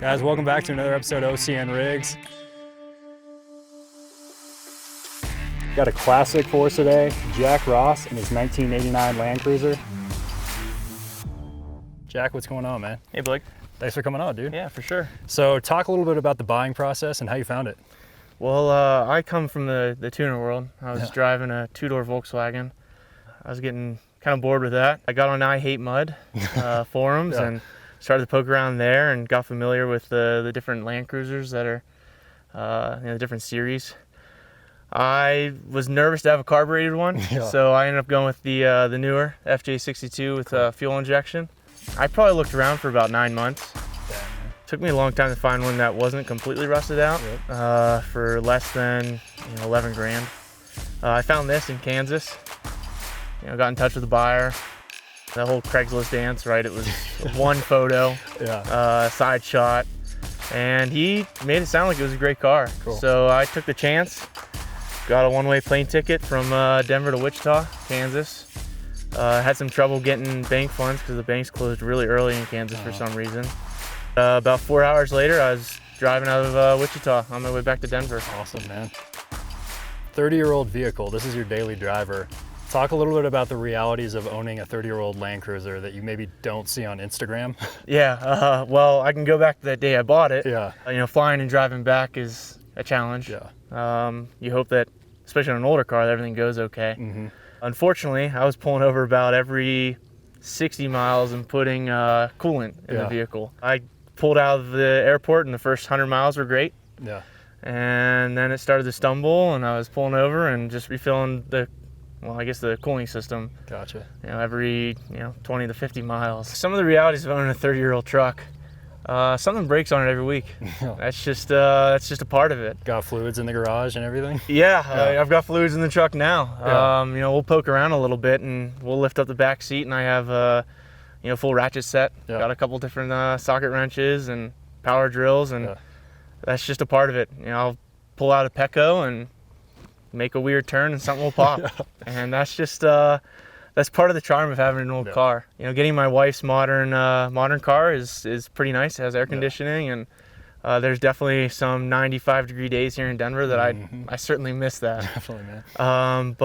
Guys, welcome back to another episode of OCN Rigs. Got a classic for us today, Jack Ross and his 1989 Land Cruiser. Jack, what's going on, man? Hey, Blake. Thanks for coming on, dude. Yeah, for sure. So talk a little bit about the buying process and how you found it. Well, I come from the tuner world. I was driving a two-door Volkswagen. I was getting kind of bored with that. I got on I Hate Mud forums and started to poke around there and got familiar with the different Land Cruisers that are the different series. I was nervous to have a carbureted one, so I ended up going with the newer FJ62 with fuel injection. I probably looked around for about 9 months. Took me a long time to find one that wasn't completely rusted out for less than 11 grand. I found this in Kansas. Got in touch with the buyer. The whole Craigslist dance, right? It was one photo, side shot, and he made it sound like it was a great car. Cool. So I took the chance, got a one-way plane ticket from Denver to Wichita, Kansas. Had some trouble getting bank funds because the banks closed really early in Kansas for some reason. About 4 hours later, I was driving out of Wichita on my way back to Denver. Awesome, man. 30-year-old vehicle, this is your daily driver. Talk a little bit about the realities of owning a 30-year-old Land Cruiser that you maybe don't see on Instagram. Well, I can go back to that day I bought it. Flying and driving back is a challenge. You hope that, especially on an older car, that everything goes okay. Unfortunately, I was pulling over about every 60 miles and putting coolant in the vehicle. I pulled out of the airport and the first 100 miles were great. And then it started to stumble and I was pulling over and just refilling the cooling system. Gotcha. Every 20 to 50 miles. Some of the realities of owning a 30-year-old truck, something breaks on it every week. That's just a part of it. Got fluids in the garage and everything? I've got fluids in the truck now. We'll poke around a little bit and we'll lift up the back seat and I have a full ratchet set. Got a couple different socket wrenches and power drills and that's just a part of it. I'll pull out a Petco and make a weird turn and something will pop. And that's just that's part of the charm of having an old car. Getting my wife's modern car is pretty nice. It has air conditioning and there's definitely some 95-degree days here in Denver that I certainly miss that. Definitely, man.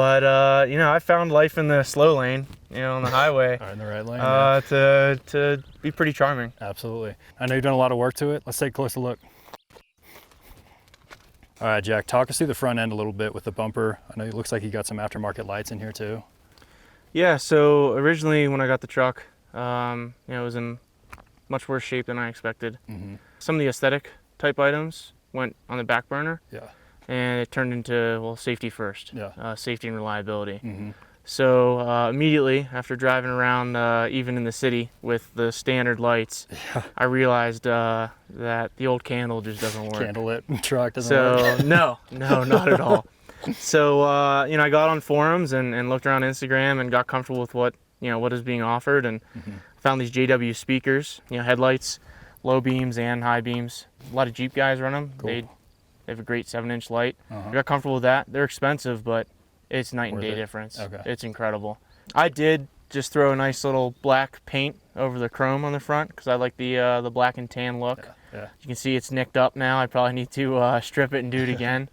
I found life in the slow lane, on the highway. In the right lane. To be pretty charming. Absolutely. I know you've done a lot of work to it. Let's take a closer look. All right, Jack, talk us through the front end a little bit with the bumper. I know it looks like you got some aftermarket lights in here too. Yeah, so originally when I got the truck, it was in much worse shape than I expected. Some of the aesthetic type items went on the back burner. And it turned into, safety first. Safety and reliability. So immediately after driving around, even in the city with the standard lights, I realized that the old candle just doesn't work. Candlelit truck doesn't work. No, not at all. So I got on forums and looked around Instagram and got comfortable with what is being offered and found these JW speakers, headlights, low beams and high beams. A lot of Jeep guys run them. Cool. They have a great 7-inch light. I got comfortable with that. They're expensive, but it's night and day difference. It's incredible. I did just throw a nice little black paint over the chrome on the front because I like the black and tan look. You can see it's nicked up now. I probably need to strip it and do it again.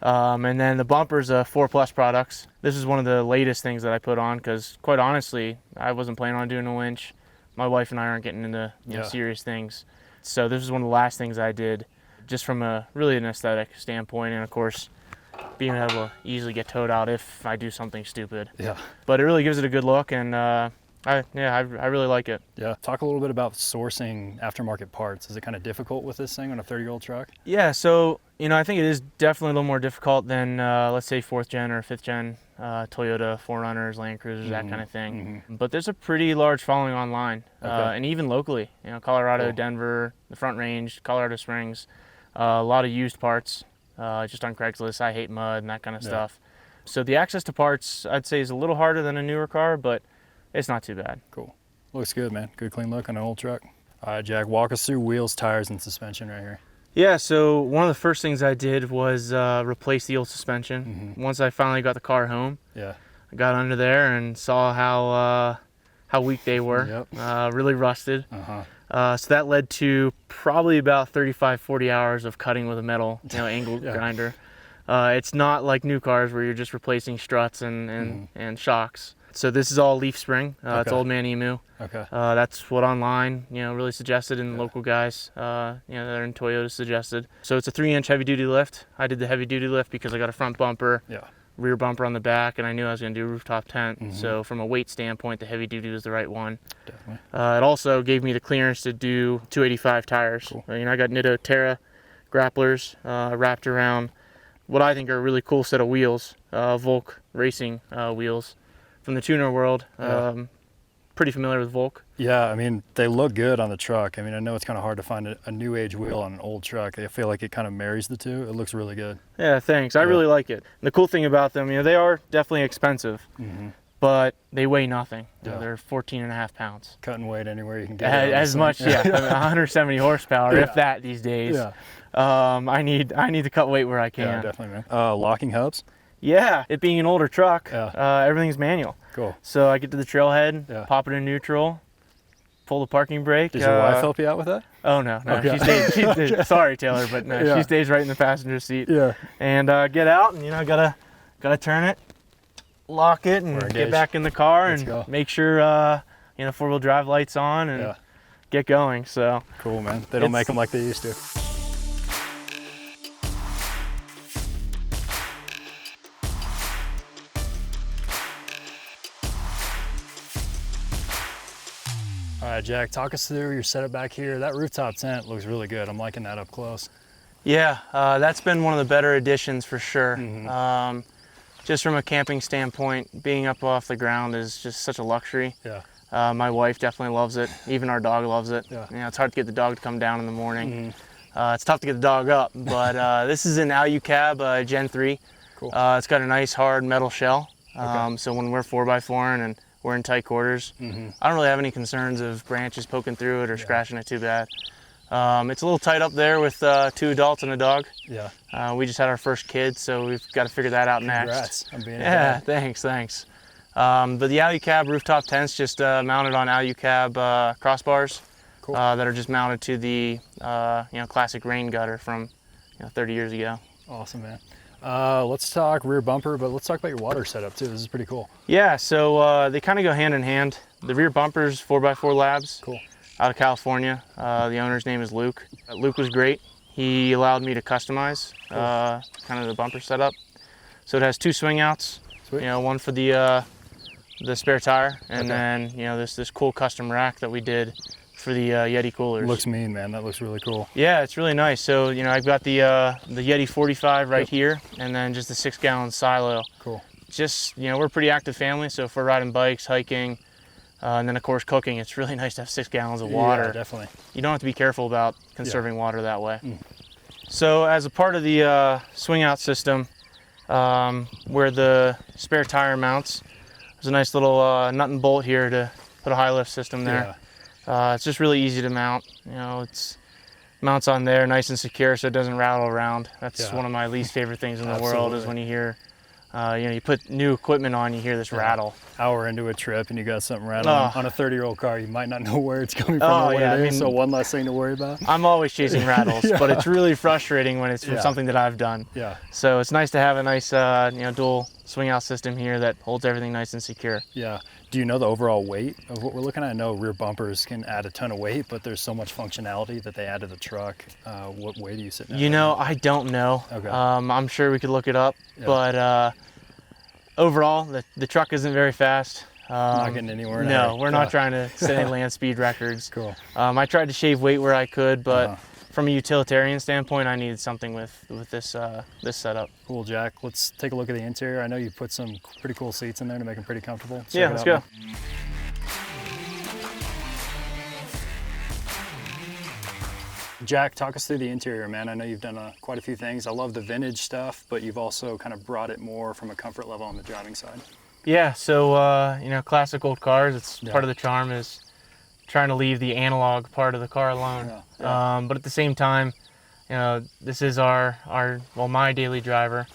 And then the bumper's 4+ products. This is one of the latest things that I put on because quite honestly, I wasn't planning on doing a winch. My wife and I aren't getting into serious things. So this is one of the last things I did just from an aesthetic standpoint. And of course, being able to easily get towed out if I do something stupid. But it really gives it a good look, and I really like it. Talk a little bit about sourcing aftermarket parts. Is it kind of difficult with this thing on a 30-year-old truck? So I think it is definitely a little more difficult than let's say 4th gen or 5th gen Toyota 4Runners, Land Cruisers, that kind of thing. But there's a pretty large following online, and even locally. Colorado, Denver, the Front Range, Colorado Springs, a lot of used parts. Just on Craigslist, I Hate Mud and that kind of stuff. So the access to parts, I'd say, is a little harder than a newer car, but it's not too bad. Cool. Looks good, man. Good clean look on an old truck. All right, Jack, walk us through wheels, tires, and suspension right here. So one of the first things I did was replace the old suspension. Once I finally got the car home, I got under there and saw how weak they were, really rusted. So that led to probably about 35, 40 hours of cutting with a metal, angle grinder. It's not like new cars where you're just replacing struts and shocks. So this is all leaf spring. It's old man emu. Okay. That's what online, really suggested, and local guys, that are in Toyota suggested. So it's a 3-inch heavy duty lift. I did the heavy duty lift because I got a front bumper, rear bumper on the back, and I knew I was going to do a rooftop tent. So from a weight standpoint, the heavy duty was the right one. Definitely. It also gave me the clearance to do 285 tires. Cool. I got Nitto Terra grapplers wrapped around what I think are a really cool set of wheels, Volk racing wheels from the tuner world. Pretty familiar with Volk. Yeah, I mean, they look good on the truck. I mean, I know it's kind of hard to find a new age wheel on an old truck. I feel like it kind of marries the two. It looks really good. Yeah, thanks. I really like it. And the cool thing about them, they are definitely expensive, but they weigh nothing. They're 14.5 pounds. Cutting weight anywhere you can get it. As much, 170 horsepower, if that these days. Yeah. I need to cut weight where I can. Yeah, definitely, man. Locking hubs? Yeah, it being an older truck, everything's manual. Cool. So I get to the trailhead, pop it in neutral, pull the parking brake. Does your wife help you out with that? Oh, no. Okay. She stays, sorry, Taylor, but no, she stays right in the passenger seat. Yeah. And get out, and gotta turn it, lock it, and get back in the car. Let's and go. make sure 4-wheel drive lights on and get going. So cool, man. They don't make them like they used to. All right, Jack, talk us through your setup back here. That rooftop tent looks really good. I'm liking that up close. Yeah, that's been one of the better additions for sure. Just from a camping standpoint, being up off the ground is just such a luxury. Yeah. My wife definitely loves it. Even our dog loves it. Yeah. It's hard to get the dog to come down in the morning. It's tough to get the dog up, but this is an Alu Cab Gen 3. Cool. It's got a nice hard metal shell. So when we're 4x4 and we're in tight quarters, I don't really have any concerns of branches poking through it or scratching it too bad. It's a little tight up there with 2 adults and a dog. Yeah. We just had our first kid, so we've got to figure that out Congrats next. on being a Yeah, dad. thanks. But the Alu Cab rooftop tent's just mounted on Alu Cab crossbars. Cool. That are just mounted to the classic rain gutter from 30 years ago. Awesome, man. Let's talk rear bumper, but let's talk about your water setup too. This is pretty cool. Yeah, so they kind of go hand in hand. The rear bumper's 4x4 Labs. Cool. Out of California. The owner's name is Luke. Luke was great. He allowed me to customize kind of the bumper setup. So it has 2 swing outs. Sweet. One for the spare tire, and then this cool custom rack that we did for the Yeti coolers. Looks mean, man. That looks really cool. Yeah, it's really nice. So I've got the Yeti 45 right here, and then just the 6-gallon silo. Cool. Just we're a pretty active family, so if we're riding bikes, hiking, and then of course cooking, it's really nice to have 6 gallons of water. Yeah, definitely. You don't have to be careful about conserving water that way. So as a part of the swing out system, where the spare tire mounts, there's a nice little nut and bolt here to put a high lift system there. It's just really easy to mount. It's mounts on there nice and secure so it doesn't rattle around. That's one of my least favorite things in the world is when you hear you put new equipment on, you hear this rattle. Hour into a trip and you got something rattling on a 30-year-old car, you might not know where it's coming from or what it is, so one less thing to worry about. I'm always chasing rattles, but it's really frustrating when it's from something that I've done. Yeah. So it's nice to have a nice dual swing out system here that holds everything nice and secure. Yeah. Do you know the overall weight of what we're looking at? I know rear bumpers can add a ton of weight, but there's so much functionality that they add to the truck. What weight are you sitting at? I don't know. Okay. I'm sure we could look it up, but overall, the truck isn't very fast. Not getting anywhere. No, we're not trying to set any land speed records. Cool. I tried to shave weight where I could, but from a utilitarian standpoint, I needed something with this this setup. Cool, Jack. Let's take a look at the interior. I know you put some pretty cool seats in there to make them pretty comfortable. Let's go. Jack, talk us through the interior, man. I know you've done quite a few things. I love the vintage stuff, but you've also kind of brought it more from a comfort level on the driving side. Yeah, so classic old cars, it's part of the charm is trying to leave the analog part of the car alone. But at the same time, this is my daily driver.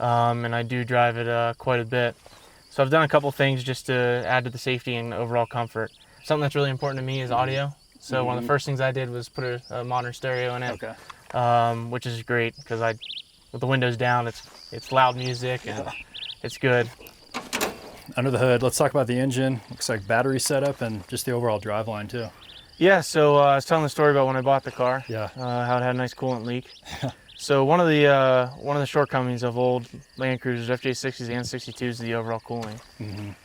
And I do drive it quite a bit. So I've done a couple things just to add to the safety and overall comfort. Something that's really important to me is audio. So one of the first things I did was put a modern stereo in it, which is great because with the windows down, it's loud music and it's good. Under the hood, let's talk about the engine. Looks like battery setup and just the overall driveline too. Yeah, so I was telling the story about when I bought the car. Yeah. How it had a nice coolant leak. So one of the shortcomings of old Land Cruisers, FJ60s and 62s, is the overall cooling,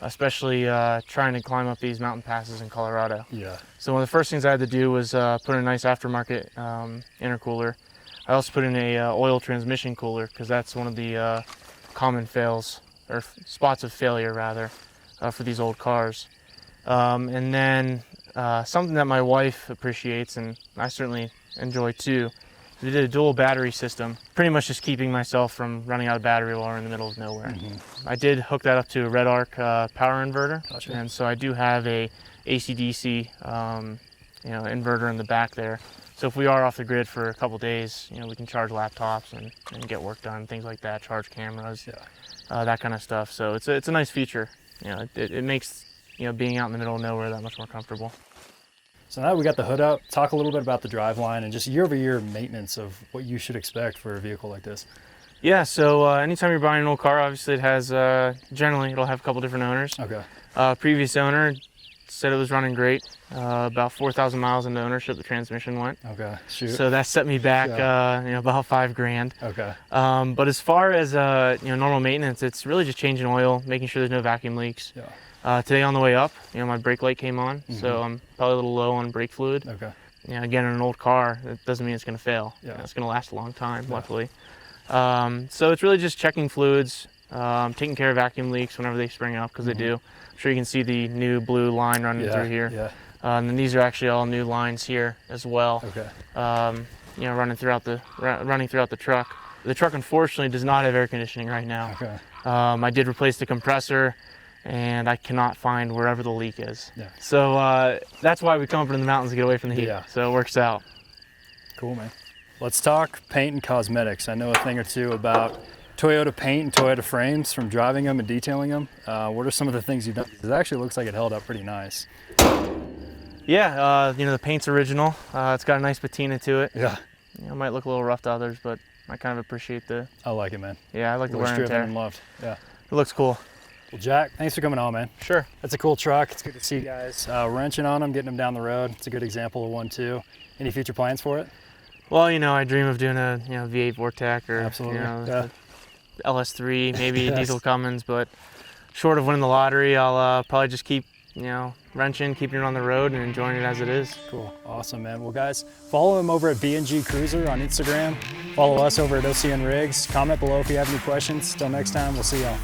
especially trying to climb up these mountain passes in Colorado. Yeah. So one of the first things I had to do was put in a nice aftermarket intercooler. I also put in a oil transmission cooler because that's one of the common fails, or spots of failure rather, for these old cars. And then something that my wife appreciates, and I certainly enjoy too, we did a dual battery system, pretty much just keeping myself from running out of battery while we're in the middle of nowhere. I did hook that up to a Red Arc power inverter, and so I do have a AC/DC inverter in the back there. So if we are off the grid for a couple days, we can charge laptops and get work done, things like that, charge cameras, that kind of stuff. So it's a nice feature. It makes being out in the middle of nowhere that much more comfortable. So now we got the hood up, talk a little bit about the driveline and just year-over-year maintenance of what you should expect for a vehicle like this. Yeah, so anytime you're buying an old car, obviously it has, generally it'll have a couple different owners. Okay. Previous owner said it was running great. About 4,000 miles into ownership, the transmission went. Okay, shoot. So that set me back, about $5,000. Okay. But as far as normal maintenance, it's really just changing oil, making sure there's no vacuum leaks. Yeah. Today on the way up, my brake light came on, so I'm probably a little low on brake fluid. Okay. Again, in an old car, it doesn't mean it's going to fail. Yeah. It's going to last a long time, luckily. So it's really just checking fluids, taking care of vacuum leaks whenever they spring up, because they do. I'm sure you can see the new blue line running through here. Yeah. And then these are actually all new lines here as well. Okay. Running throughout the truck. The truck unfortunately does not have air conditioning right now. Okay. I did replace the compressor, and I cannot find wherever the leak is. Yeah. So that's why we come up into the mountains to get away from the heat. Yeah. So it works out. Cool, man. Let's talk paint and cosmetics. I know a thing or two about Toyota paint and Toyota frames from driving them and detailing them. What are some of the things you've done? It actually looks like it held up pretty nice. Yeah, the paint's original. It's got a nice patina to it. Yeah. It might look a little rough to others, but I kind of appreciate I like it, man. Yeah, I like the wear and driven tear. and loved. Yeah. It looks cool. Well, Jack, thanks for coming on, man. Sure. That's a cool truck. It's good to see you guys wrenching on them, getting them down the road. It's a good example of one, too. Any future plans for it? Well, I dream of doing a V8 Vortec or LS3, maybe diesel Cummins, but short of winning the lottery, I'll probably just keep wrenching, keeping it on the road and enjoying it as it is. Cool. Awesome, man. Well, guys, follow him over at B&G Cruiser on Instagram. Follow us over at OCN Rigs. Comment below if you have any questions. Till next time, we'll see y'all.